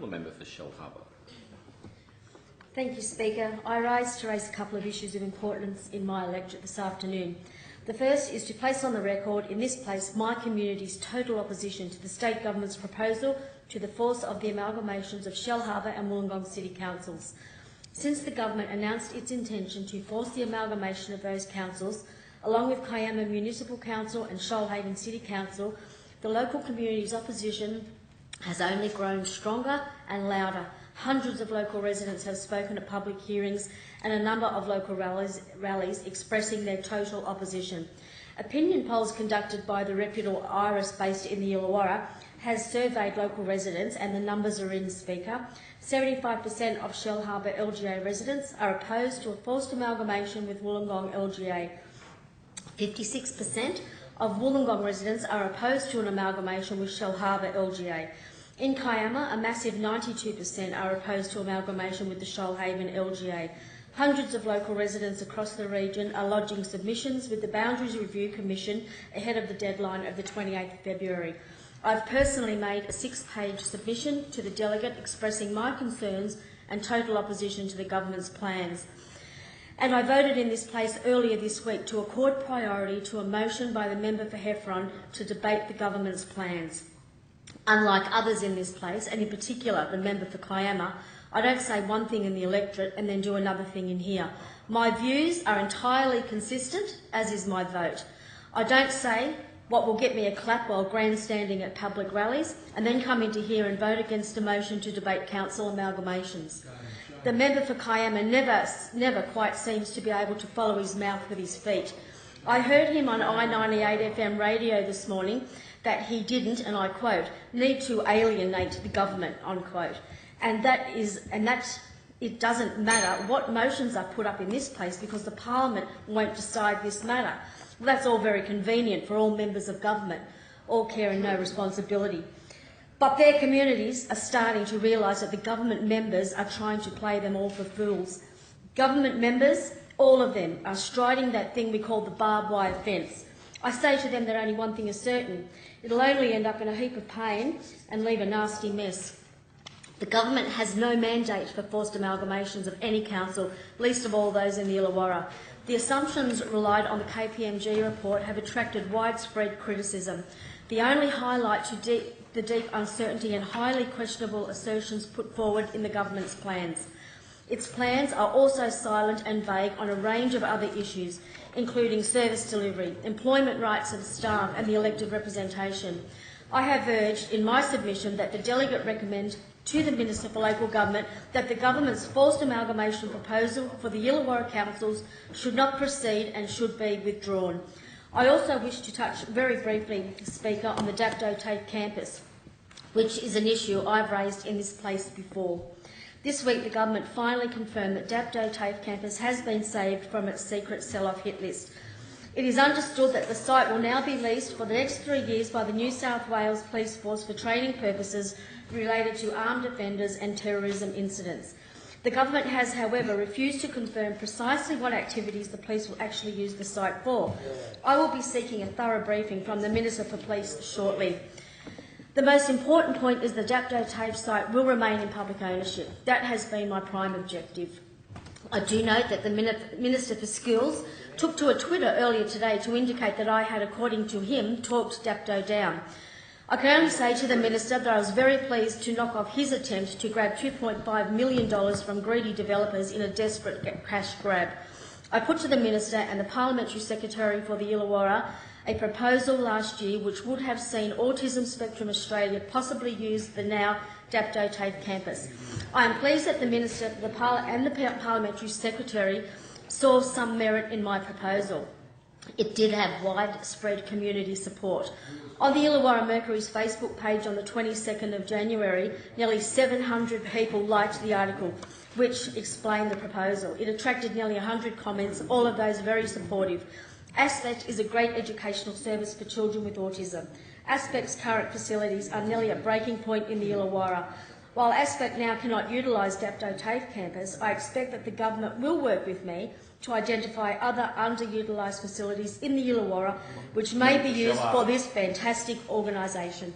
The member for Shellharbour. Thank you, Speaker. I rise to raise a couple of issues of importance in my electorate this afternoon. The first is to place on the record in this place my community's total opposition to the State Government's proposal to the force of the amalgamations of Shellharbour and Wollongong City Councils. Since the Government announced its intention to force the amalgamation of those councils, along with Kiama Municipal Council and Shoalhaven City Council, the local community's opposition has only grown stronger and louder. Hundreds of local residents have spoken at public hearings and a number of local rallies expressing their total opposition. Opinion polls conducted by the reputable Iris based in the Illawarra has surveyed local residents, and the numbers are in, Speaker. 75% of Shellharbour LGA residents are opposed to a forced amalgamation with Wollongong LGA. 56% of Wollongong residents are opposed to an amalgamation with Shellharbour LGA. In Kiama, a massive 92% are opposed to amalgamation with the Shoalhaven LGA. Hundreds of local residents across the region are lodging submissions with the Boundaries Review Commission ahead of the deadline of the 28th of February. I've personally made a 6-page submission to the delegate expressing my concerns and total opposition to the government's plans. And I voted in this place earlier this week to accord priority to a motion by the member for Heffron to debate the government's plans. Unlike others in this place, and in particular the member for Kiama, I don't say one thing in the electorate and then do another thing in here. My views are entirely consistent, as is my vote. I don't say what will get me a clap while grandstanding at public rallies and then come into here and vote against a motion to debate council amalgamations. The member for Kiama never quite seems to be able to follow his mouth with his feet. I heard him on I-98 FM radio this morning that he didn't, and I quote, need to alienate the government, unquote. And that it doesn't matter what motions are put up in this place because the Parliament won't decide this matter. Well, that's all very convenient for all members of government, all care and no responsibility. But their communities are starting to realise that the government members are trying to play them all for fools. Government members, all of them, are striding that thing we call the barbed wire fence. I say to them that only one thing is certain. It'll only end up in a heap of pain and leave a nasty mess. The government has no mandate for forced amalgamations of any council, least of all those in the Illawarra. The assumptions relied on the KPMG report have attracted widespread criticism. The only highlight to the deep uncertainty and highly questionable assertions put forward in the government's plans. Its plans are also silent and vague on a range of other issues, including service delivery, employment rights of staff and the elected representation. I have urged in my submission that the delegate recommend to the Minister for Local Government that the government's forced amalgamation proposal for the Illawarra councils should not proceed and should be withdrawn. I also wish to touch very briefly, Speaker, on the Dapto TAFE campus, which is an issue I've raised in this place before. This week, the government finally confirmed that Dapto TAFE campus has been saved from its secret sell-off hit list. It is understood that the site will now be leased for the next 3 years by the New South Wales Police Force for training purposes related to armed offenders and terrorism incidents. The government has, however, refused to confirm precisely what activities the police will actually use the site for. I will be seeking a thorough briefing from the Minister for Police shortly. The most important point is the Dapto TAFE site will remain in public ownership. That has been my prime objective. I do note that the Minister for Skills took to a Twitter earlier today to indicate that I had, according to him, talked Dapto down. I can only say to the Minister that I was very pleased to knock off his attempt to grab $2.5 million from greedy developers in a desperate cash grab. I put to the Minister and the Parliamentary Secretary for the Illawarra a proposal last year which would have seen Autism Spectrum Australia possibly use the now Dapto TAFE campus. I am pleased that the Minister and the Parliamentary Secretary saw some merit in my proposal. It did have widespread community support. On the Illawarra Mercury's Facebook page on the 22nd of January, nearly 700 people liked the article, which explained the proposal. It attracted nearly 100 comments, all of those very supportive. Aspect is a great educational service for children with autism. Aspect's current facilities are nearly at breaking point in the Illawarra. While Aspect now cannot utilise Dapto TAFE campus, I expect that the government will work with me to identify other underutilised facilities in the Illawarra which may be used for this fantastic organisation.